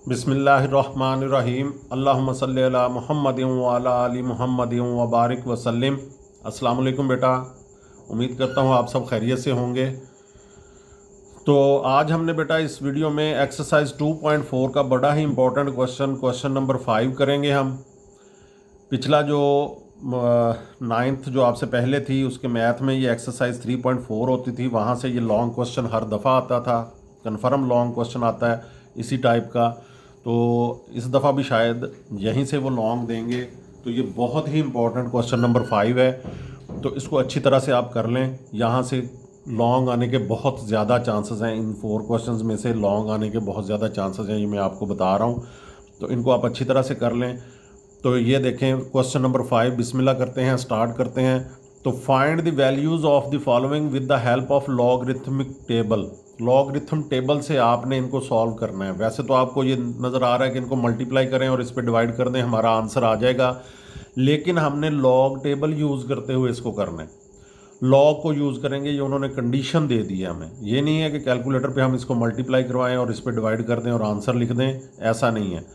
बिस्मिल्लाहिर्रहमानिर्रहीम अल्लाहुम्मा सल्ली अला मुहम्मदिन व अला आलि मुहम्मदिन व बारिक वसल्लिम। अस्सलाम वालेकुम बेटा, उम्मीद करता हूँ आप सब खैरियत से होंगे। तो आज हमने बेटा इस वीडियो में एक्सरसाइज 2.4 का बड़ा ही इंपॉर्टेंट क्वेश्चन नंबर 5 करेंगे हम। पिछला जो नाइन्थ जो आपसे पहले थी उसके मैथ में ये एक्सरसाइज 3.4 होती थी, वहाँ से ये लॉन्ग क्वेश्चन हर दफ़ा आता था, कन्फर्म लॉन्ग क्वेश्चन आता है इसी टाइप का। तो इस दफ़ा भी शायद यहीं से वो लॉन्ग देंगे। तो ये बहुत ही इंपॉर्टेंट क्वेश्चन नंबर 5 है, तो इसको अच्छी तरह से आप कर लें। यहाँ से लॉन्ग आने के बहुत ज़्यादा चांसेस हैं, इन 4 क्वेश्चंस में से लॉन्ग आने के बहुत ज़्यादा चांसेस हैं, ये मैं आपको बता रहा हूँ। तो इनको आप अच्छी तरह से कर लें। तो ये देखें क्वेश्चन नंबर 5, बिस्मिल्लाह करते हैं, स्टार्ट करते हैं। तो find the values of the following with the help of logarithmic table. Logarithm table से आपने इनको सॉल्व करना है। वैसे तो आपको ये नज़र आ रहा है कि इनको मल्टीप्लाई करें और इस पर डिवाइड कर दें, हमारा आंसर आ जाएगा, लेकिन हमने लॉग टेबल यूज़ करते हुए इसको करना है। लॉग को यूज़ करेंगे, ये उन्होंने कंडीशन दे दी है हमें। ये नहीं है कि कैलकुलेटर पे हम इसको मल्टीप्लाई करवाएं और इस पर डिवाइड कर दें और आंसर लिख दें, ऐसा नहीं है।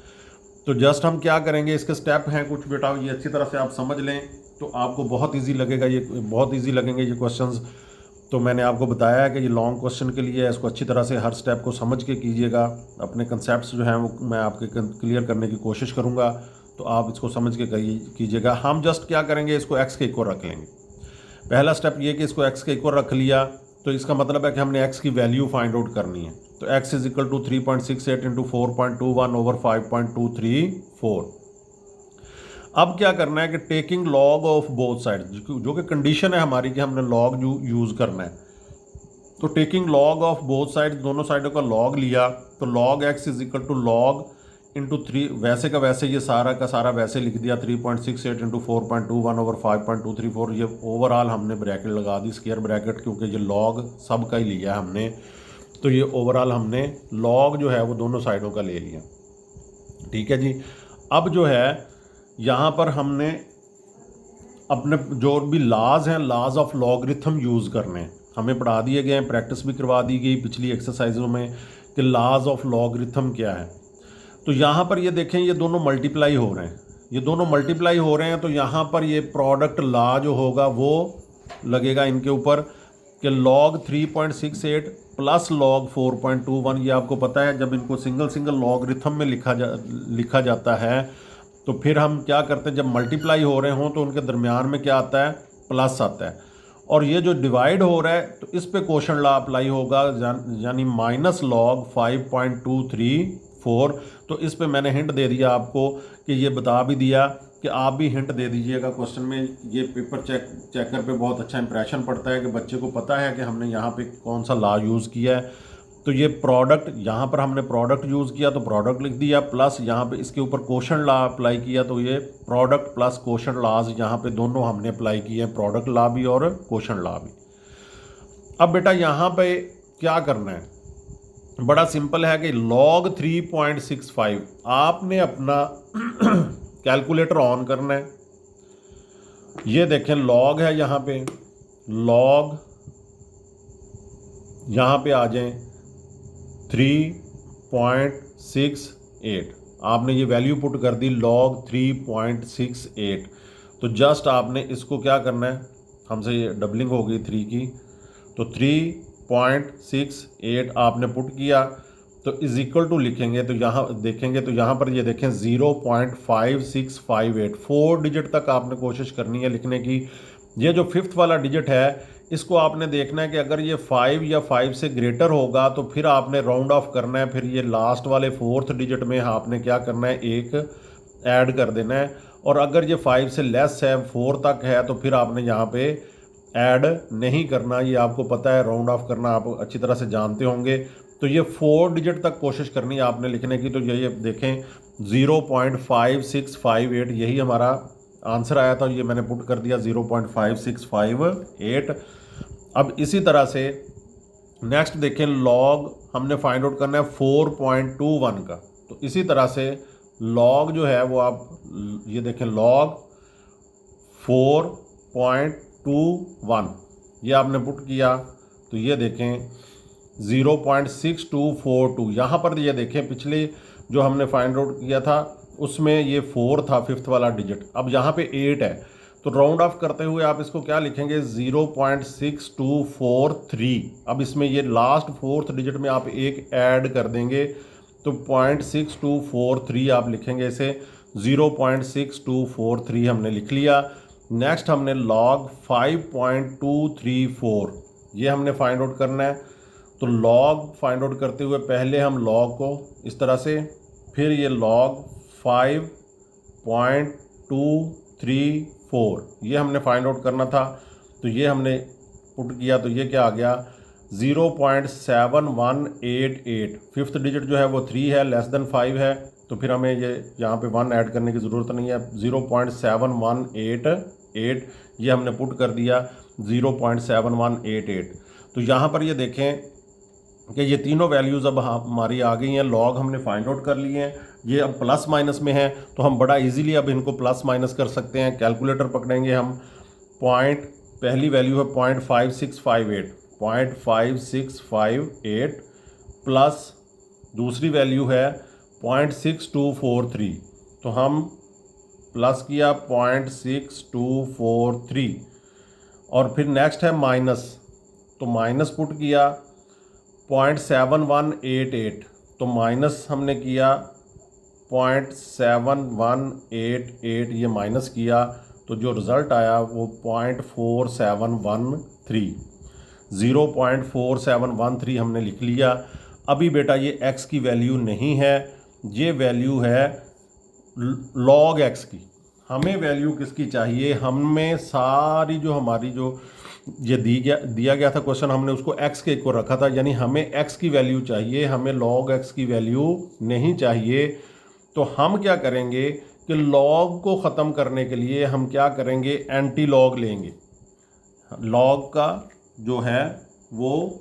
तो जस्ट हम क्या करेंगे, इसके स्टेप हैं कुछ बेटा, ये अच्छी तरह से आप समझ लें तो आपको बहुत इजी लगेगा, ये बहुत इजी लगेंगे ये क्वेश्चंस। तो मैंने आपको बताया है कि ये लॉन्ग क्वेश्चन के लिए इसको अच्छी तरह से हर स्टेप को समझ के कीजिएगा। अपने कंसेप्ट्स जो हैं वो मैं आपके क्लियर करने की कोशिश करूँगा, तो आप इसको समझ के कीजिएगा। हम जस्ट क्या करेंगे, इसको एक्स के इक्वल रख लेंगे। पहला स्टेप ये कि इसको एक्स के इक्वल रख लिया, तो इसका मतलब है कि हमने एक्स की वैल्यू फाइंड आउट करनी है। तो x is equal to 3.68 into 4.21 over 5.234। अब क्या करना है कि taking log of both side, जो कि कंडीशन है हमारी कि हमने लॉग यूज़ करना है। तो taking log of both side, दोनों साइडों का लॉग लिया, तो log x is equal to log into 3, वैसे का वैसे ये सारा का सारा वैसे लिख दिया, 3.68 इंटू 4.21 ओवर 5.234। ये ओवरऑल हमने ब्रैकेट लगा दी, स्क्वायर ब्रैकेट, क्योंकि ये लॉग सब का ही लिया हमने। तो ये ओवरऑल हमने लॉग जो है वो दोनों साइडों का ले लिया, ठीक है जी। अब जो है यहाँ पर हमने अपने जो भी लाज हैं, लाज ऑफ लॉगरिथम यूज़ करने हैं, हमें पढ़ा दिए गए हैं, प्रैक्टिस भी करवा दी गई पिछली एक्सरसाइजों में कि लाज ऑफ लॉगरिथम क्या है। तो यहाँ पर ये देखें, ये दोनों मल्टीप्लाई हो रहे हैं, ये दोनों मल्टीप्लाई हो रहे हैं। तो यहाँ पर ये प्रोडक्ट ला जो होगा वो लगेगा इनके ऊपर कि लॉग 3.68 प्लस लॉग 4.21। ये आपको पता है, जब इनको सिंगल सिंगल लॉगरिथम में लिखा जाता है तो फिर हम क्या करते हैं, जब मल्टीप्लाई हो रहे हों तो उनके दरमियान में क्या आता है, प्लस आता है। और ये जो डिवाइड हो रहा है तो इस पे क्वोशंट लॉ अप्लाई होगा, यानी माइनस लॉग 5.234। तो इस पे मैंने हिंट दे दिया आपको कि ये बता भी दिया कि आप भी हिंट दे दीजिएगा क्वेश्चन में। ये पेपर चेकर पे बहुत अच्छा इंप्रेशन पड़ता है कि बच्चे को पता है कि हमने यहाँ पे कौन सा लॉ यूज़ किया है। तो ये प्रोडक्ट, यहाँ पर हमने प्रोडक्ट यूज़ किया तो प्रोडक्ट लिख दिया, प्लस यहाँ पे इसके ऊपर क्वोशंट लॉ अप्लाई किया, तो ये प्रोडक्ट प्लस क्वोशंट लॉज यहाँ पे दोनों हमने अप्लाई किए हैं, प्रोडक्ट लॉ भी और क्वोशंट लॉ भी। अब बेटा यहाँ पे क्या करना है, बड़ा सिंपल है कि लॉग 3.65 आपने अपना कैलकुलेटर ऑन करना है। ये देखें लॉग है यहाँ पे, लॉग यहाँ पे आ जाएं 3.68, आपने ये वैल्यू पुट कर दी लॉग 3.68। तो जस्ट आपने इसको क्या करना है, हमसे ये डबलिंग हो गई 3 की, तो 3.68 आपने पुट किया, तो इज इक्वल टू लिखेंगे। तो यहाँ देखेंगे तो यहाँ पर ये देखें 0.5658, 4 डिजिट तक आपने कोशिश करनी है लिखने की। ये जो 5th वाला डिजिट है इसको आपने देखना है कि अगर ये 5 या 5 से ग्रेटर होगा तो फिर आपने राउंड ऑफ करना है, फिर ये लास्ट वाले 4th डिजिट में आपने क्या करना है, एक ऐड कर देना है। और अगर ये 5 से लेस है, 4 तक है, तो फिर आपने यहाँ पे ऐड नहीं करना। ये आपको पता है, राउंड ऑफ करना आप अच्छी तरह से जानते होंगे। तो ये 4 डिजिट तक कोशिश करनी है आपने लिखने की। तो ये देखें 0.5658, यही हमारा आंसर आया था, ये मैंने पुट कर दिया 0.5658। अब इसी तरह से नेक्स्ट देखें, लॉग हमने फाइंड आउट करना है 4.21 का। तो इसी तरह से लॉग जो है वो आप ये देखें, लॉग 4.21 ये आपने पुट किया, तो ये देखें 0.6242। यहाँ पर ये देखें पिछले जो हमने फाइंड आउट किया था उसमें ये 4 था, फिफ्थ वाला डिजिट। अब यहाँ पे 8 है, तो राउंड ऑफ करते हुए आप इसको क्या लिखेंगे, 0.6243। अब इसमें ये लास्ट फोर्थ डिजिट में आप एक ऐड कर देंगे तो 0.6243 आप लिखेंगे इसे, 0.6243 हमने लिख लिया। नेक्स्ट हमने log 5.234 ये हमने फाइंड आउट करना है। तो log फाइंड आउट करते हुए पहले हम log को इस तरह से, फिर ये log 5.234 ये हमने फाइंड आउट करना था। तो ये हमने पुट किया तो ये क्या आ गया, 0.7188। फिफ्थ डिजिट जो है वो 3 है, लेस देन 5 है, तो फिर हमें ये यहाँ पे 1 ऐड करने की ज़रूरत नहीं है। 0.7188 ये हमने पुट कर दिया, 0.7188। तो यहाँ पर ये देखें कि ये तीनों वैल्यूज़ अब हमारी आ गई हैं, लॉग हमने फाइंड आउट कर लिए हैं। ये अब प्लस माइनस में है तो हम बड़ा इजीली अब इनको प्लस माइनस कर सकते हैं। कैलकुलेटर पकड़ेंगे हम, पॉइंट पहली वैल्यू है 0.5658 प्लस दूसरी वैल्यू है 0.6243, तो हम प्लस किया 0.6243 और फिर नेक्स्ट है माइनस, तो माइनस पुट किया 0.7188, तो माइनस हमने किया 0.7188 ये माइनस किया तो जो रिज़ल्ट आया वो 0.4713, 0.4713 हमने लिख लिया। अभी बेटा ये x की वैल्यू नहीं है, ये वैल्यू है log x की। हमें वैल्यू किसकी चाहिए, हमें सारी जो हमारी जो ये दिया गया था क्वेश्चन, हमने उसको x के इक्वल रखा था, यानी हमें x की वैल्यू चाहिए, हमें log x की वैल्यू नहीं चाहिए। तो हम क्या करेंगे कि log को ख़त्म करने के लिए हम क्या करेंगे, एंटी लॉग लेंगे। log का जो है वो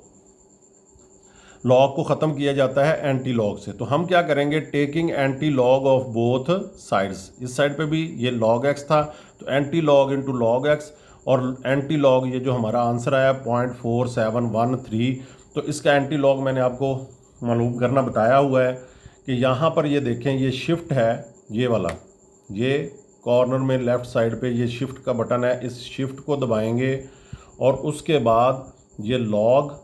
log को ख़त्म किया जाता है एंटी लॉग से। तो हम क्या करेंगे, taking anti log of both sides, इस साइड पे भी ये log x था तो anti log into log x, और एंटी लॉग ये जो हमारा आंसर आया 0.4713, तो इसका एंटी लॉग मैंने आपको मालूम करना बताया हुआ है कि यहाँ पर ये देखें, ये शिफ्ट है, ये वाला, ये कॉर्नर में लेफ़्ट साइड पे ये शिफ्ट का बटन है, इस शिफ्ट को दबाएंगे और उसके बाद ये लॉग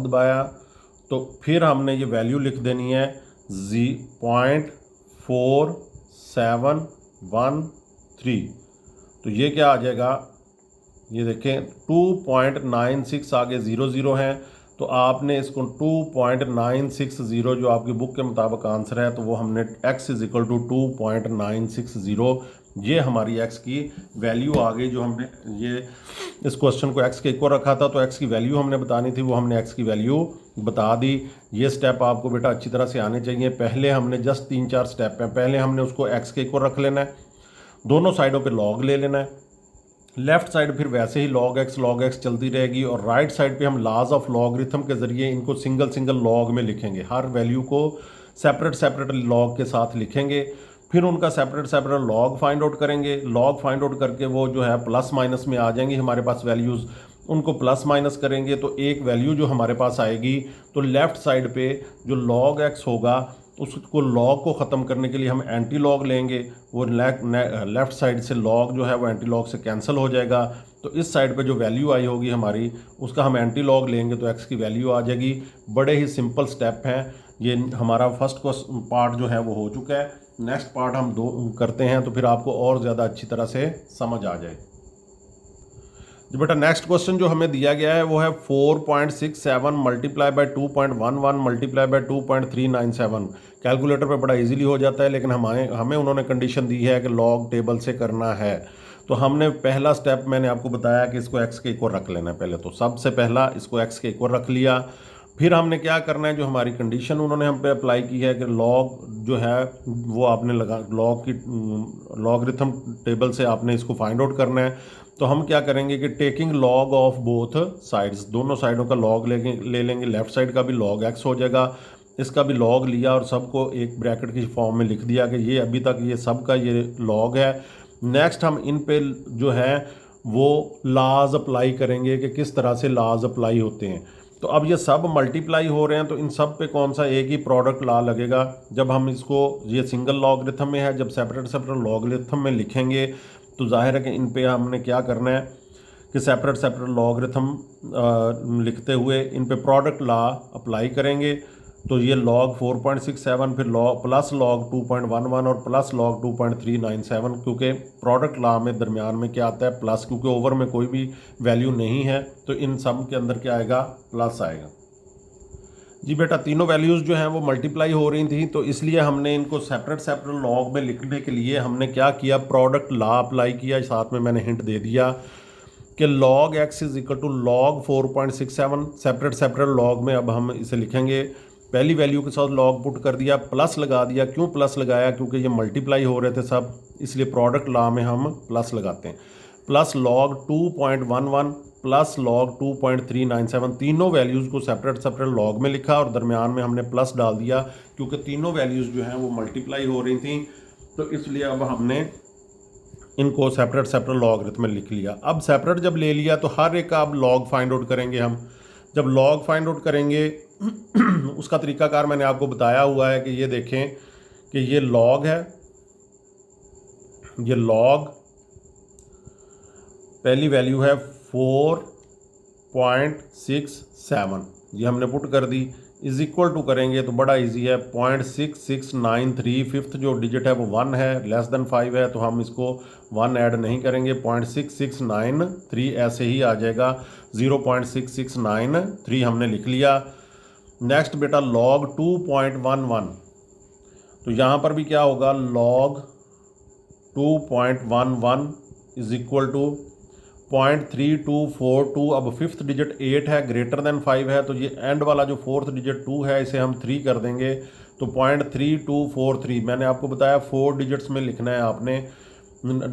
दबाया तो फिर हमने ये वैल्यू लिख देनी है 0.4713। तो ये क्या आ जाएगा, ये देखें 2.96 आगे 00 हैं, तो आपने इसको 2.960 जो आपकी बुक के मुताबिक आंसर है, तो वो हमने x इज इक्वल टू 2.960, ये हमारी x की वैल्यू आ गई। जो हमने ये इस क्वेश्चन को x के इक्वल रखा था तो x की वैल्यू हमने बतानी थी, वो हमने x की वैल्यू बता दी। ये स्टेप आपको बेटा अच्छी तरह से आने चाहिए। पहले हमने जस्ट 3-4 स्टेप हैं, पहले हमने उसको x के इक्वल रख लेना है, दोनों साइडों पे log ले लेना है, लेफ़्ट साइड फिर वैसे ही log x चलती रहेगी, और राइट साइड पे हम लाज ऑफ लॉगरिथम के ज़रिए इनको सिंगल लॉग में लिखेंगे, हर वैल्यू को सेपरेट लॉग के साथ लिखेंगे। फिर उनका सेपरेट लॉग फाइंड आउट करेंगे, लॉग फाइंड आउट करके वो जो है प्लस माइनस में आ जाएंगी हमारे पास वैल्यूज़, उनको प्लस माइनस करेंगे तो एक वैल्यू जो हमारे पास आएगी, तो लेफ़्ट साइड पे जो log x होगा उसको log को ख़त्म करने के लिए हम एंटी लॉग लेंगे, वो लेफ़्ट साइड से log जो है वो एंटी लॉग से कैंसिल हो जाएगा। तो इस साइड पे जो वैल्यू आई होगी हमारी, उसका हम एंटी लॉग लेंगे तो x की वैल्यू आ जाएगी। बड़े ही सिंपल स्टेप हैं। ये हमारा फर्स्ट पार्ट जो है वो हो चुका है। नेक्स्ट पार्ट हम करते हैं तो फिर आपको और ज़्यादा अच्छी तरह से समझ आ जाए। जो बेटा नेक्स्ट क्वेश्चन जो हमें दिया गया है वो है 4.67 multiply by 2.11 multiply by 2.397। Calculator पे बड़ा इजीली हो जाता है, लेकिन हमें उन्होंने कंडीशन दी है कि लॉग टेबल से करना है। तो हमने पहला स्टेप मैंने आपको बताया कि इसको x के इक्वल रख लेना है। पहले तो सबसे पहला इसको x के इक्वल रख लिया, फिर हमने क्या करना है, जो हमारी कंडीशन उन्होंने हम पे अप्लाई की है कि लॉग जो है वो आपने लॉग की लॉगरिथम टेबल से आपने इसको फाइंड आउट करना है। तो हम क्या करेंगे कि taking log of both sides, दोनों साइडों का लॉग ले लेंगे। लेफ़्ट साइड का भी log x हो जाएगा, इसका भी log लिया और सबको एक ब्रैकेट की फॉर्म में लिख दिया कि ये अभी तक ये सब का ये log है। नेक्स्ट हम इन पे जो है वो लाज अप्लाई करेंगे कि किस तरह से लाज अप्लाई होते हैं। तो अब ये सब मल्टीप्लाई हो रहे हैं, तो इन सब पे कौन सा एक ही प्रोडक्ट ला लगेगा। जब हम इसको, ये सिंगल लॉगरिथम में है, जब सेपरेट सेपरेट लॉगरिथम में लिखेंगे तो जाहिर है कि इन पे हमने क्या करना है कि सेपरेट सेपरेट लॉगरिथम लिखते हुए इन पे प्रोडक्ट लॉ अप्लाई करेंगे। तो ये लॉग 4.67, फिर लॉग प्लस लॉग 2.11 और प्लस लॉग 2.397, क्योंकि प्रोडक्ट लॉ में दरमियान में क्या आता है प्लस, क्योंकि ओवर में कोई भी वैल्यू नहीं है तो इन सब के अंदर क्या आएगा, प्लस आएगा। जी बेटा, तीनों वैल्यूज़ जो हैं वो मल्टीप्लाई हो रही थी, तो इसलिए हमने इनको सेपरेट सेपरेट लॉग में लिखने के लिए हमने क्या किया, प्रोडक्ट लॉ अप्लाई किया। साथ में मैंने हिंट दे दिया कि log x is equal to log 4.67, separate separate log में अब हम इसे लिखेंगे। पहली वैल्यू के साथ log पुट कर दिया, प्लस लगा दिया। क्यों प्लस लगाया, क्योंकि ये मल्टीप्लाई हो रहे थे सब, इसलिए प्रोडक्ट लॉ में हम प्लस लगाते हैं। प्लस log 2.11 प्लस log 2.397, तीनों वैल्यूज़ को सेपरेट सेपरेट लॉग में लिखा और दरमियान में हमने प्लस डाल दिया, क्योंकि तीनों वैल्यूज़ जो हैं वो मल्टीप्लाई हो रही थी, तो इसलिए अब हमने इनको सेपरेट सेपरेट लॉगरिथम में लिख लिया। अब सेपरेट जब ले लिया तो हर एक का अब लॉग फाइंड आउट करेंगे हम। जब लॉग फाइंड आउट करेंगे उसका तरीकाकार मैंने आपको बताया हुआ है कि ये देखें कि ये लॉग है, ये लॉग पहली वैल्यू है 4.67, ये हमने पुट कर दी, इज इक्वल टू करेंगे तो बड़ा इजी है 0.6693, फिफ्थ जो डिजिट है वो 1 है, लेस देन 5 है तो हम इसको 1 ऐड नहीं करेंगे, 0.6693 ऐसे ही आ जाएगा, 0.6693 हमने लिख लिया। नेक्स्ट बेटा log 2.11, तो यहाँ पर भी क्या होगा, log 2.11 इज इक्वल टू 0.3242। अब फिफ्थ डिजिट 8 है, ग्रेटर देन 5 है, तो ये एंड वाला जो फोर्थ डिजिट 2 है इसे हम 3 कर देंगे, तो 0.3243। मैंने आपको बताया 4 डिजिट्स में लिखना है आपने,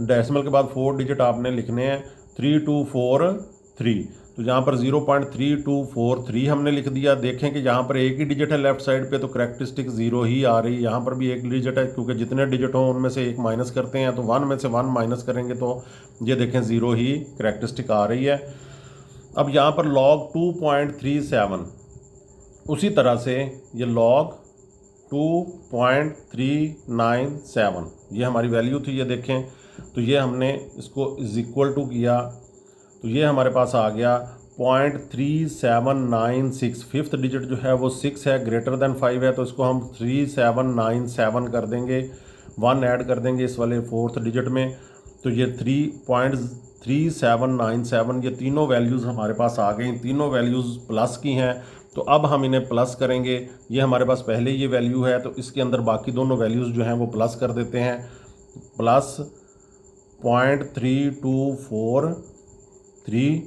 डेसिमल के बाद 4 डिजिट आपने लिखने हैं, 3243। तो यहाँ पर 0.3243 हमने लिख दिया। देखें कि यहाँ पर एक ही डिजिट है लेफ्ट साइड पे, तो करेक्टरिस्टिक 0 ही आ रही है। यहाँ पर भी एक डिजिट है, क्योंकि जितने डिजिट हों उनमें से एक माइनस करते हैं, तो 1 में से 1 माइनस करेंगे तो ये देखें 0 ही करेक्टरिस्टिक आ रही है। अब यहाँ पर log 2.37, उसी तरह से ये log 2.397 ये हमारी वैल्यू थी, ये देखें, तो ये हमने इसको इज इक्वल टू किया, तो ये हमारे पास आ गया 0.3796। फिफ्थ डिजिट जो है वो 6 है, ग्रेटर देन 5 है, तो इसको हम 3797 कर देंगे, 1 ऐड कर देंगे इस वाले फोर्थ डिजिट में, तो ये 3.3797, ये तीनों वैल्यूज़ हमारे पास आ गई, तीनों वैल्यूज़ प्लस की हैं। तो अब हम इन्हें प्लस करेंगे, ये हमारे पास पहले ये वैल्यू है, तो इसके अंदर बाकी दोनों वैल्यूज़ जो हैं वो प्लस कर देते हैं, प्लस 0.3243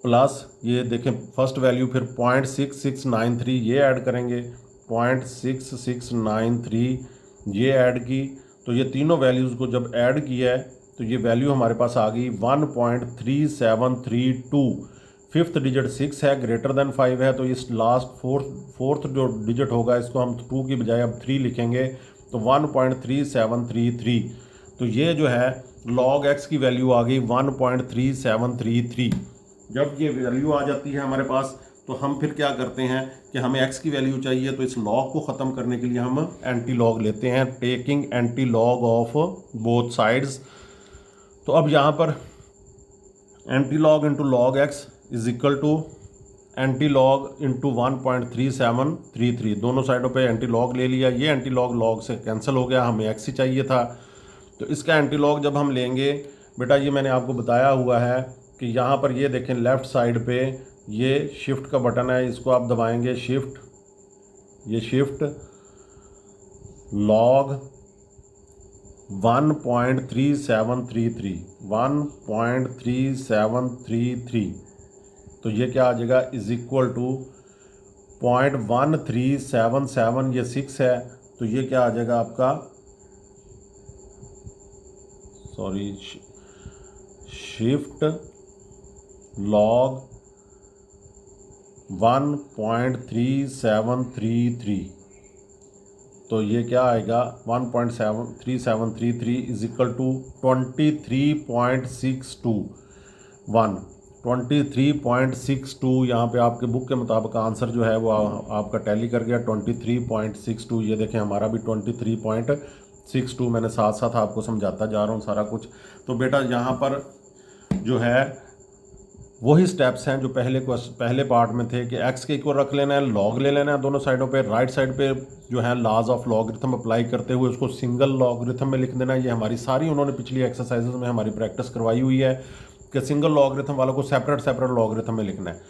प्लस ये देखें फर्स्ट वैल्यू, फिर 0.6693 ये ऐड करेंगे, 0.6693 ये ऐड की, तो ये तीनों वैल्यूज़ को जब ऐड किया है तो ये वैल्यू हमारे पास आ गई 1.3732। फिफ्थ डिजिट 6 है, ग्रेटर देन 5 है, तो इस लास्ट फोर्थ जो डिजिट होगा इसको हम 2 की बजाय अब 3 लिखेंगे, तो 1.3733। तो ये जो है log x की वैल्यू आ गई 1.3733। जब ये वैल्यू आ जाती है हमारे पास, तो हम फिर क्या करते हैं कि हमें x की वैल्यू चाहिए, तो इस log को ख़त्म करने के लिए हम एंटी लॉग लेते हैं, taking anti log of both sides. तो अब यहाँ पर anti log into log x is equal to anti log into 1.3733, दोनों साइडों पे एंटी लॉग ले लिया, ये एंटी लॉग से कैंसिल हो गया, हमें x ही चाहिए था। तो इसका एंटी लॉग जब हम लेंगे बेटा, ये मैंने आपको बताया हुआ है कि यहाँ पर ये देखें लेफ़्ट साइड पे ये शिफ्ट का बटन है, इसको आप दबाएंगे, शिफ्ट, ये शिफ्ट लॉग 1.3733, तो ये क्या आ जाएगा, इज इक्वल टू 0.1377, ये 6 है, तो ये क्या आ जाएगा आपका, सॉरी, शिफ्ट लॉग 1.3733, तो ये क्या आएगा 1.3733 इज इक्वल टू 23.621, 23.62 यहाँ पे आपके बुक के मुताबिक आंसर जो है वो आपका टैली कर गया 23.62। ये देखें हमारा भी 23.62, मैंने साथ साथ आपको समझाता जा रहा हूँ सारा कुछ। तो बेटा यहाँ पर जो है वही स्टेप्स हैं जो पहले पार्ट में थे कि एक्स के इक्वल रख लेना है, लॉग ले लेना है दोनों साइडों पे, राइट साइड पे जो है लॉज ऑफ लॉगरिथम अप्लाई करते हुए उसको सिंगल लॉगरिथम में लिख देना है। ये हमारी सारी उन्होंने पिछली एक्सरसाइजेज में हमारी प्रैक्टिस करवाई हुई है कि सिंगल लॉगरिथम वालों को सेपरेट लॉगरिथम में लिखना है।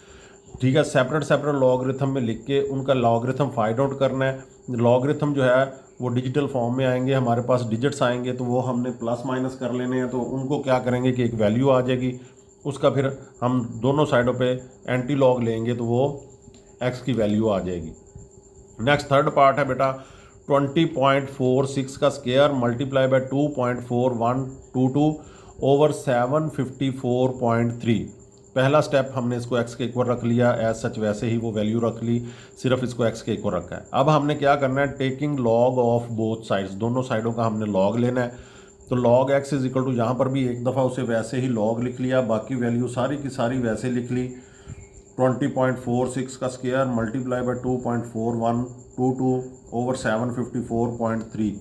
ठीक है, सेपरेट लॉगरिथम में लिख के उनका लॉगरिथम फाइंड आउट करना है। लॉगरिथम जो है वो डिजिटल फॉर्म में आएंगे, हमारे पास डिजिट्स आएंगे तो वो हमने प्लस माइनस कर लेने हैं। तो उनको क्या करेंगे कि एक वैल्यू आ जाएगी, उसका फिर हम दोनों साइडों पे एंटी लॉग लेंगे तो वो एक्स की वैल्यू आ जाएगी। नेक्स्ट थर्ड पार्ट है बेटा 20.46 का स्क्वायर मल्टीप्लाई बाय 2.4122 ओवर 754.3। पहला स्टेप हमने इसको एक्स के इक्वल रख लिया, एज सच वैसे ही वो वैल्यू रख ली, सिर्फ इसको एक्स के इक्वल रखा है। अब हमने क्या करना है, taking log of both sides, दोनों साइडों का हमने लॉग लेना है। तो log x is equal to यहाँ पर भी एक दफ़ा उसे वैसे ही लॉग लिख लिया, बाकी वैल्यू सारी की सारी वैसे लिख ली। 20.46 का स्क्वायर मल्टीप्लाई बाय 2.4122 ओवर 754.3।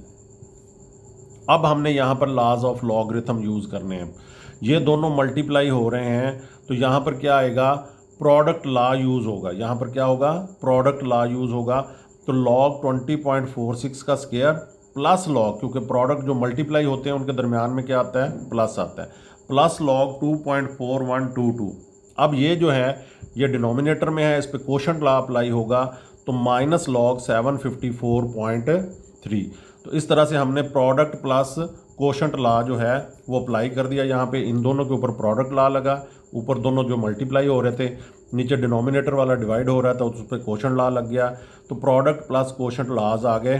अब हमने यहाँ पर लॉज ऑफ लॉगरिथम यूज़ करने हैं, ये दोनों मल्टीप्लाई हो रहे हैं तो यहाँ पर क्या आएगा, प्रोडक्ट लॉ यूज़ होगा। यहाँ पर क्या होगा, प्रोडक्ट लॉ यूज़ होगा। तो लॉग 20.46 का स्क्वायर प्लस लॉग, क्योंकि प्रोडक्ट जो मल्टीप्लाई होते हैं उनके दरमियान में क्या आता है, प्लस आता है, प्लस लॉग 2.4122। अब ये जो है ये डिनोमिनेटर में है, इस पर कोशेंट लॉ अप्लाई होगा तो माइनस लॉग 754.3। तो इस तरह से हमने प्रोडक्ट प्लस कोशेंट लॉ जो है वो अप्लाई कर दिया। यहाँ पे इन दोनों के ऊपर प्रोडक्ट लॉ लगा, ऊपर दोनों जो मल्टीप्लाई हो रहे थे, नीचे डिनोमिनेटर वाला डिवाइड हो रहा था उस पर कोशेंट लॉ लग गया। तो प्रोडक्ट प्लस कोशेंट लॉज आ गए।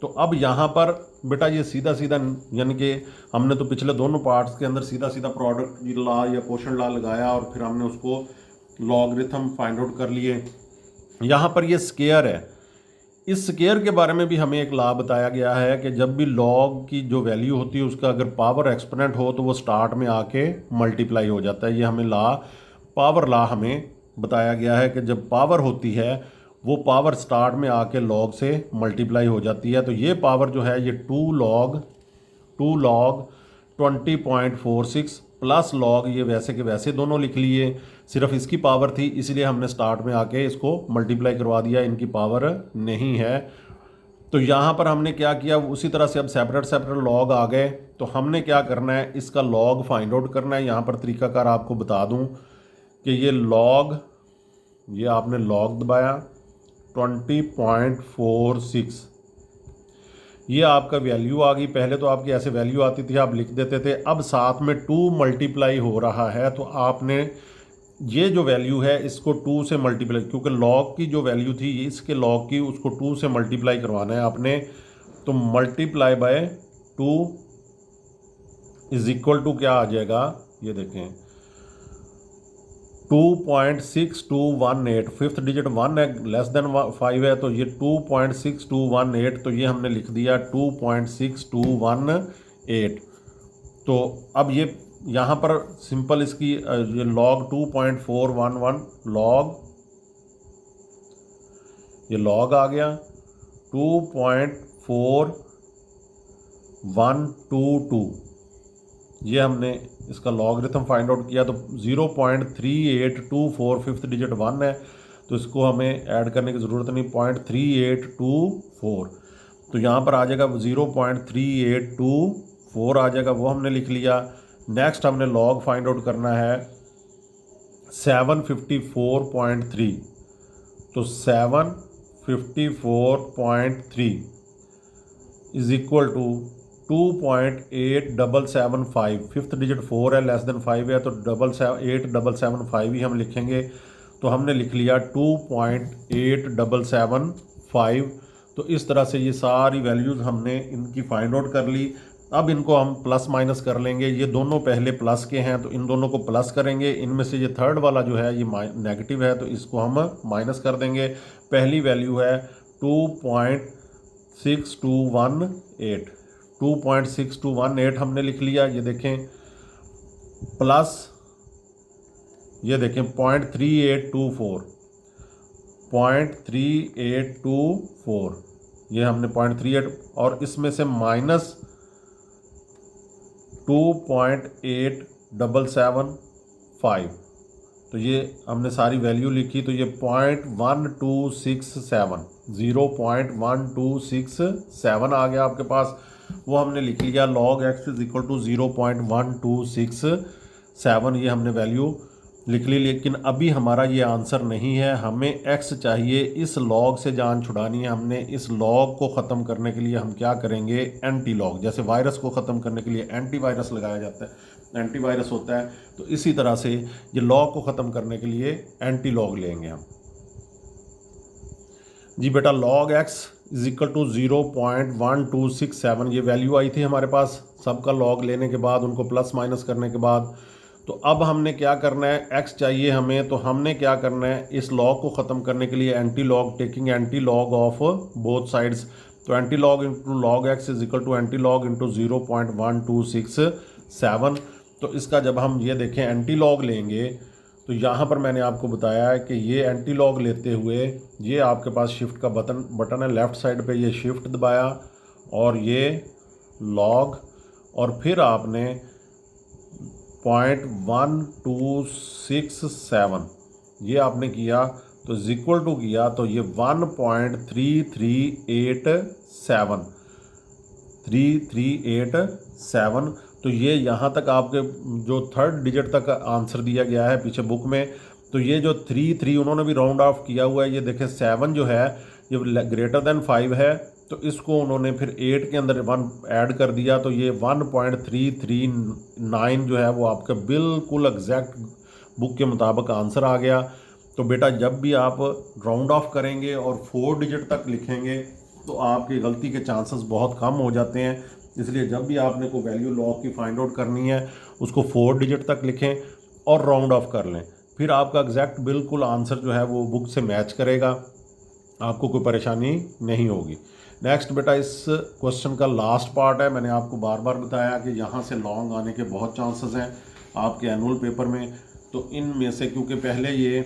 तो अब यहाँ पर बेटा ये सीधा सीधा, यानी कि हमने तो पिछले दोनों पार्ट्स के अंदर सीधा सीधा प्रोडक्ट लॉ या कोशेंट लॉ लगाया और फिर हमने उसको लॉगरिथम फाइंड आउट कर लिए। यहाँ पर ये स्क्वायर है, इस स्क्वायर के बारे में भी हमें एक लॉ बताया गया है कि जब भी लॉग की जो वैल्यू होती है उसका अगर पावर एक्सपोनेंट हो तो वो स्टार्ट में आके मल्टीप्लाई हो जाता है। ये हमें लॉ, पावर लॉ हमें बताया गया है कि जब पावर होती है वो पावर स्टार्ट में आके लॉग से मल्टीप्लाई हो जाती है। तो ये पावर जो है ये 2 लॉग 20.46 प्लस लॉग, ये वैसे के वैसे दोनों लिख लिए, सिर्फ इसकी पावर थी इसलिए हमने स्टार्ट में आके इसको मल्टीप्लाई करवा दिया, इनकी पावर नहीं है। तो यहाँ पर हमने क्या किया, उसी तरह से अब सेपरेट लॉग आ गए। तो हमने क्या करना है, इसका लॉग फाइंड आउट करना है। यहाँ पर तरीकाकार आपको बता दूँ कि ये लॉग, ये आपने लॉग दबाया 20.46, ये आपका वैल्यू आ गई। पहले तो आपकी ऐसे वैल्यू आती थी, आप लिख देते थे, अब साथ में 2 मल्टीप्लाई हो रहा है तो आपने ये जो वैल्यू है इसको 2 से मल्टीप्लाई, क्योंकि लॉग की जो वैल्यू थी इसके लॉग की, उसको 2 से मल्टीप्लाई करवाना है आपने। तो multiply by 2 is equal to क्या आ जाएगा, ये देखें 2.6218, फिफ्थ डिजिट 1 है, लेस देन 5 है तो ये 2.6218, तो ये हमने लिख दिया 2.6218। तो अब ये यहाँ पर सिंपल इसकी ये लॉग 2.411 लॉग, ये लॉग आ गया 2.4122, ये हमने इसका लॉगरिथम फाइंड आउट किया। तो 0.3824, फिफ्थ डिजिट 1 है तो इसको हमें ऐड करने की ज़रूरत नहीं, 0.3824, तो यहाँ पर आ जाएगा 0.3824 आ जाएगा, वो हमने लिख लिया। नेक्स्ट हमने लॉग फाइंड आउट करना है 754.3, तो 754.3 is equal to 2.8775, fifth digit 4 है, लेस देन 5 है तो 8775 ही हम लिखेंगे। तो हमने लिख लिया 2.8775। तो इस तरह से ये सारी वैल्यूज़ हमने इनकी फाइंड आउट कर ली। अब इनको हम प्लस माइनस कर लेंगे, ये दोनों पहले प्लस के हैं तो इन दोनों को प्लस करेंगे, इनमें से ये थर्ड वाला जो है ये नेगेटिव है तो इसको हम माइनस कर देंगे। पहली वैल्यू है 2.6218, 2.6218 हमने लिख लिया, ये देखें, प्लस ये देखें 0.3824, 0.3824, ये हमने 0.38 और इसमें से माइनस 2.8775, तो ये हमने सारी वैल्यू लिखी, तो ये 0.1267, 0.1267 आ गया आपके पास, वो हमने लिख लिया। log x is equal to 0.1267, ये हमने वैल्यू लिख ली। लेकिन अभी हमारा ये आंसर नहीं है, हमें x चाहिए, इस log से जान छुड़ानी है हमने। इस log को ख़त्म करने के लिए हम क्या करेंगे, एंटी लॉग, जैसे वायरस को ख़त्म करने के लिए एंटीवायरस लगाया जाता है, एंटीवायरस होता है, तो इसी तरह से ये लॉग को ख़त्म करने के लिए एंटी लॉग लेंगे हम। जी बेटा log x is equal to 0.1267, ये वैल्यू आई थी हमारे पास सबका लॉग लेने के बाद, उनको प्लस माइनस करने के बाद। तो अब हमने क्या करना है, x चाहिए हमें, तो हमने क्या करना है, इस लॉग को ख़त्म करने के लिए antilog, taking anti log of both sides. तो anti log into log x is equal to anti log into 0.1267। तो इसका जब हम ये देखें एंटी लॉग लेंगे, तो यहाँ पर मैंने आपको बताया है कि ये एंटी लॉग लेते हुए ये आपके पास शिफ्ट का बटन है, लेफ़्ट साइड पे ये शिफ्ट दबाया और ये लॉग, और फिर आपने 0.1267 ये आपने किया, तो इज इक्वल टू किया, तो ये 1.3387, तो ये यहाँ तक आपके जो थर्ड डिजिट तक आंसर दिया गया है पीछे बुक में। तो ये जो 3 उन्होंने भी राउंड ऑफ किया हुआ है, ये देखें 7 जो है ये ग्रेटर देन 5 है, तो इसको उन्होंने फिर 8 के अंदर 1 ऐड कर दिया, तो ये 1.339 जो है वो आपका बिल्कुल एग्जैक्ट बुक के मुताबिक आंसर आ गया। तो बेटा जब भी आप राउंड ऑफ करेंगे और 4 डिजिट तक लिखेंगे तो आपकी गलती के चांसेस बहुत कम हो जाते हैं, इसलिए जब भी आपने कोई वैल्यू लॉग की फाइंड आउट करनी है उसको 4 डिजिट तक लिखें और राउंड ऑफ कर लें, फिर आपका एग्जैक्ट बिल्कुल आंसर जो है वो बुक से मैच करेगा, आपको कोई परेशानी नहीं होगी। नेक्स्ट बेटा इस क्वेश्चन का लास्ट पार्ट है, मैंने आपको बार बार बताया कि यहाँ से लॉन्ग आने के बहुत चांसेस हैं आपके एनुअल पेपर में। तो इनमें से क्योंकि पहले ये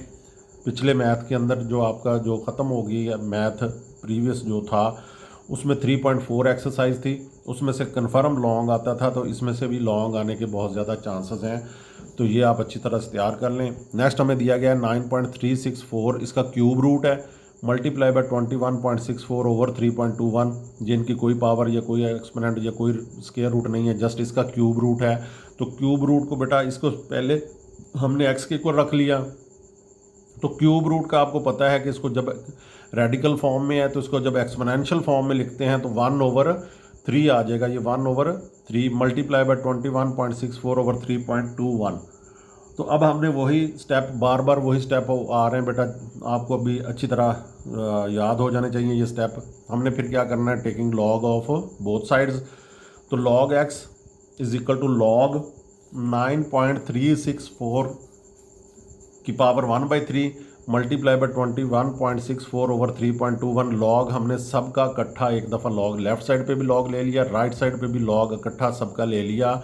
पिछले मैथ के अंदर जो आपका जो ख़त्म हो गई मैथ प्रीवियस जो था उसमें 3.4 एक्सरसाइज थी, उसमें से कन्फर्म लॉन्ग आता था, तो इसमें से भी लॉन्ग आने के बहुत ज़्यादा चांसेस हैं, तो ये आप अच्छी तरह से तैयार कर लें। नेक्स्ट हमें दिया गया है 9.364, इसका क्यूब रूट है, मल्टीप्लाई बाय 21.64 ओवर 3.21, जिनकी कोई पावर या कोई एक्सपोनेंट या कोई स्क्वायर रूट नहीं है, जस्ट इसका क्यूब रूट है। तो क्यूब रूट को बेटा इसको पहले हमने एक्स के इक्वल रख लिया, तो क्यूब रूट का आपको पता है कि इसको जब रेडिकल फॉर्म में है तो इसको जब एक्सपोनेंशियल फॉर्म में लिखते हैं तो 1/3 आ जाएगा, ये 1/3 मल्टीप्लाई बाय 21.64 ओवर 3.21। तो अब हमने वही स्टेप बार बार वही स्टेप आ रहे हैं बेटा, आपको अभी अच्छी तरह याद हो जाने चाहिए ये स्टेप। हमने फिर क्या करना है, taking log of both sides, तो log x is equal to log 9.364 की power 1/3 multiply by 21.64 over 3.21। Log हमने सबका इकट्ठा एक दफ़ा लॉग लेफ़्ट साइड पे भी लॉग ले लिया, राइट साइड पे भी लॉग इकट्ठा सबका ले लिया।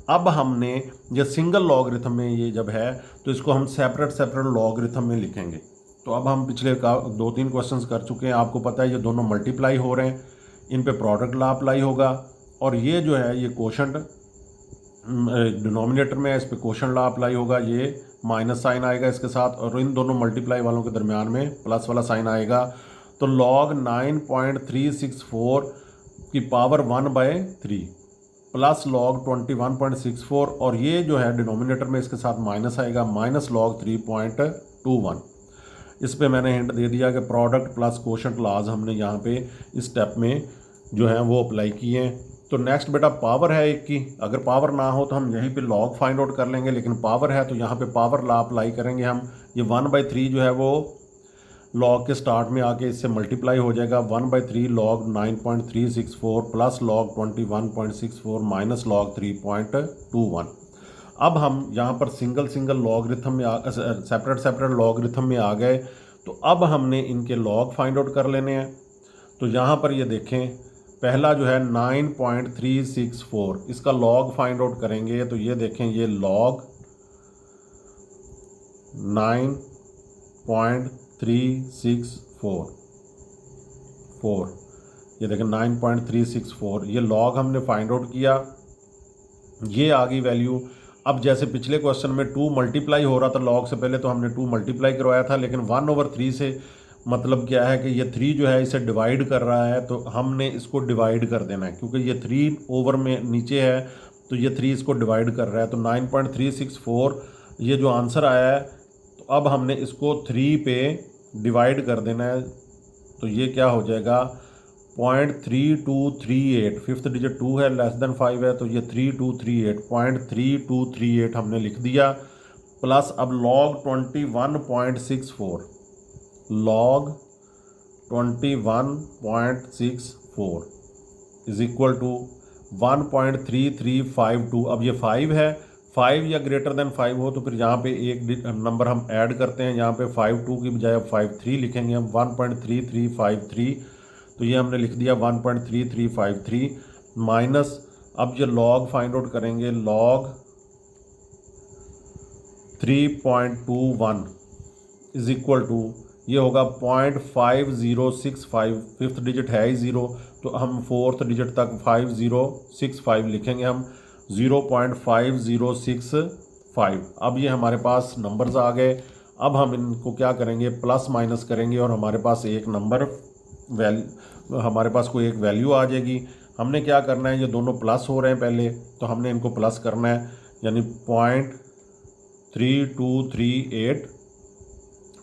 अब हमने ये सिंगल लॉगरिथम में ये जब है तो इसको हम सेपरेट लॉगरिथम में लिखेंगे। तो अब हम पिछले 2-3 क्वेश्चंस कर चुके हैं, आपको पता है ये दोनों मल्टीप्लाई हो रहे हैं, इन पे प्रोडक्ट लॉ अप्लाई होगा, और ये जो है ये कोशंट डिनोमिनेटर में है, इस पे कोशंट लॉ अप्लाई होगा, ये माइनस साइन आएगा इसके साथ, और इन दोनों मल्टीप्लाई वालों के दरमियान में प्लस वाला साइन आएगा। तो लॉग 9.364 की पावर 1/3 प्लस लॉग 21.64, और ये जो है डिनोमिनेटर में इसके साथ माइनस आएगा, माइनस लॉग 3.21। इस पे मैंने हिंट दे दिया कि प्रोडक्ट प्लस कोशंट लॉज हमने यहाँ पे इस स्टेप में जो है वो अप्लाई किए हैं। तो नेक्स्ट बेटा पावर है एक की, अगर पावर ना हो तो हम यहीं पे लॉग फाइंड आउट कर लेंगे, लेकिन पावर है तो यहाँ पे पावर लॉ अप्लाई करेंगे हम। ये 1/3 जो है वो लॉग के स्टार्ट में आके इससे मल्टीप्लाई हो जाएगा, 1/3 log 9.364 plus log 21.64 minus log 3.21। अब हम यहाँ पर सिंगल लॉगरिथम में सेपरेट लॉगरिथम में आ गए, तो अब हमने इनके लॉग फाइंड आउट कर लेने हैं। तो यहाँ पर ये देखें, पहला जो है 9.364, इसका लॉग फाइंड आउट करेंगे, तो ये देखें ये लॉग 9.364 ये देखें 9.364 ये लॉग हमने फाइंड आउट किया, ये आ गई वैल्यू। अब जैसे पिछले क्वेश्चन में 2 मल्टीप्लाई हो रहा था लॉग से पहले, तो हमने 2 मल्टीप्लाई करवाया था, लेकिन 1/3 से मतलब क्या है कि ये 3 जो है इसे डिवाइड कर रहा है, तो हमने इसको डिवाइड कर देना है, क्योंकि ये 3 ओवर में नीचे है तो ये 3 इसको डिवाइड कर रहा है। तो 9.364 ये जो आंसर आया है, तो अब हमने इसको 3 पे डिवाइड कर देना है, तो ये क्या हो जाएगा 0.3238, फिफ्थ डिजिट 2 है, लेस देन 5 है, तो ये 0.3238 हमने लिख दिया। प्लस अब log 21.64 इज इक्वल टू 1.3352। अब ये 5 है, 5 या ग्रेटर देन 5 हो तो फिर यहाँ पे एक नंबर हम ऐड करते हैं, यहाँ पे 52 की बजाय अब 53 लिखेंगे हम, 1.3353, तो ये हमने लिख दिया 1.3353 माइनस, अब ये लॉग फाइंड आउट करेंगे, लॉग 3.21 इज इक्वल टू ये होगा 0.5065, फिफ्थ डिजिट है ही 0, तो हम फोर्थ डिजिट तक 5065 लिखेंगे हम, 0.5065। अब ये हमारे पास नंबर्स आ गए। अब हम इनको क्या करेंगे, प्लस माइनस करेंगे और हमारे पास एक नंबर हमारे पास कोई एक वैल्यू आ जाएगी। हमने क्या करना है, ये दोनों प्लस हो रहे हैं पहले, तो हमने इनको प्लस करना है, यानी 0.3238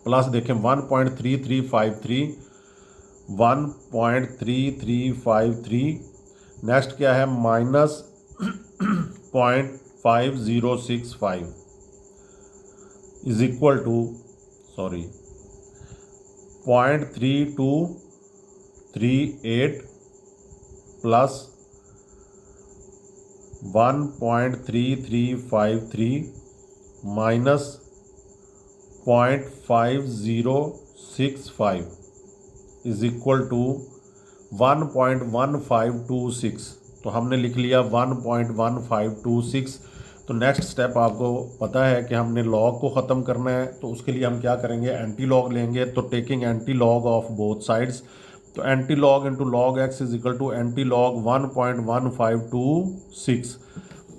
प्लस देखें 1.3353 नेक्स्ट क्या है minus 0.5065 is equal to 0.3238 plus 1.3353 minus 0.5065 is equal to 1.1526। तो हमने लिख लिया 1.1526। तो नेक्स्ट स्टेप आपको पता है कि हमने लॉग को ख़त्म करना है, तो उसके लिए हम क्या करेंगे, एंटी लॉग लेंगे। तो taking anti log of both sides, तो anti log into log x is equal to anti log 1.1526।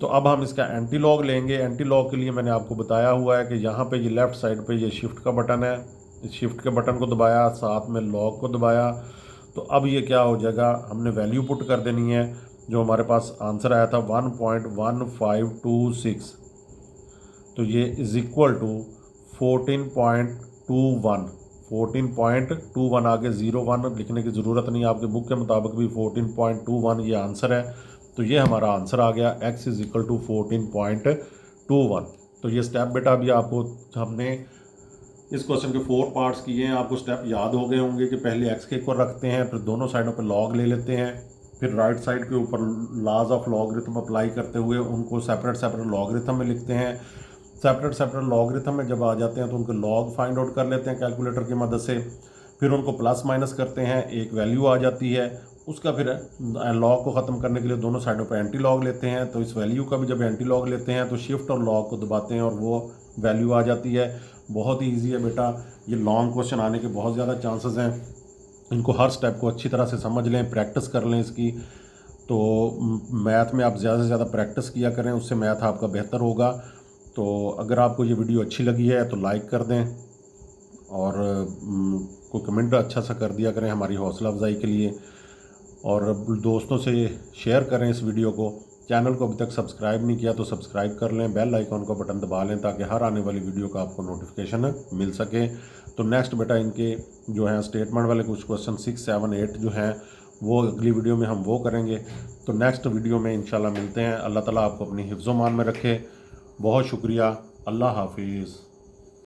तो अब हम इसका एंटी लॉग लेंगे। एंटी लॉग के लिए मैंने आपको बताया हुआ है कि यहाँ पे ये लेफ़्ट साइड पे ये शिफ्ट का बटन है, इस शिफ्ट के बटन को दबाया, साथ में लॉग को दबाया, तो अब ये क्या हो जाएगा, हमने वैल्यू पुट कर देनी है। जो हमारे पास आंसर आया था 1.1526, तो ये इज़ इक्वल टू 14.21 आगे 01 लिखने की ज़रूरत नहीं, आपके बुक के मुताबिक भी 14.21 ये आंसर है। तो ये हमारा आंसर आ गया, x इज़ इक्वल टू 14.21। तो ये स्टेप बेटा अभी आपको हमने इस क्वेश्चन के 4 पार्ट्स किए हैं, आपको स्टेप याद हो गए होंगे कि पहले x के इक्वल रखते हैं, फिर दोनों साइडों पर लॉग ले लेते हैं, फिर राइट साइड के ऊपर लॉज ऑफ लॉगरिथम अप्लाई करते हुए उनको सेपरेट लॉगरिथम में लिखते हैं। सेपरेट लॉगरिथम में जब आ जाते हैं तो उनके लॉग फाइंड आउट कर लेते हैं कैलकुलेटर की मदद से, फिर उनको प्लस माइनस करते हैं, एक वैल्यू आ जाती है, उसका फिर लॉग को ख़त्म करने के लिए दोनों साइडों पर एंटी लॉग लेते हैं। तो इस वैल्यू का भी जब एंटी लॉग लेते हैं तो शिफ्ट और लॉग को दबाते हैं और वो वैल्यू आ जाती है। बहुत ही ईजी है बेटा, ये लॉन्ग क्वेश्चन आने के बहुत ज़्यादा चांसेस हैं। इनको हर स्टेप को अच्छी तरह से समझ लें, प्रैक्टिस कर लें इसकी। तो मैथ में आप ज़्यादा से ज़्यादा प्रैक्टिस किया करें, उससे मैथ आपका बेहतर होगा। तो अगर आपको ये वीडियो अच्छी लगी है तो लाइक कर दें और कोई कमेंट अच्छा सा कर दिया करें हमारी हौसला अफजाई के लिए, और दोस्तों से शेयर करें इस वीडियो को। चैनल को अभी तक सब्सक्राइब नहीं किया तो सब्सक्राइब कर लें, बेल आइकॉन का बटन दबा लें ताकि हर आने वाली वीडियो का आपको नोटिफिकेशन मिल सके। तो नेक्स्ट बेटा इनके जो हैं स्टेटमेंट वाले कुछ क्वेश्चन 6, 7, 8 जो हैं वो अगली वीडियो में हम वो करेंगे। तो नेक्स्ट वीडियो में इंशाल्लाह मिलते हैं। अल्लाह ताला आपको अपनी हिफ्ज़-ओ-मान में रखे। बहुत शुक्रिया, अल्लाह हाफिज़।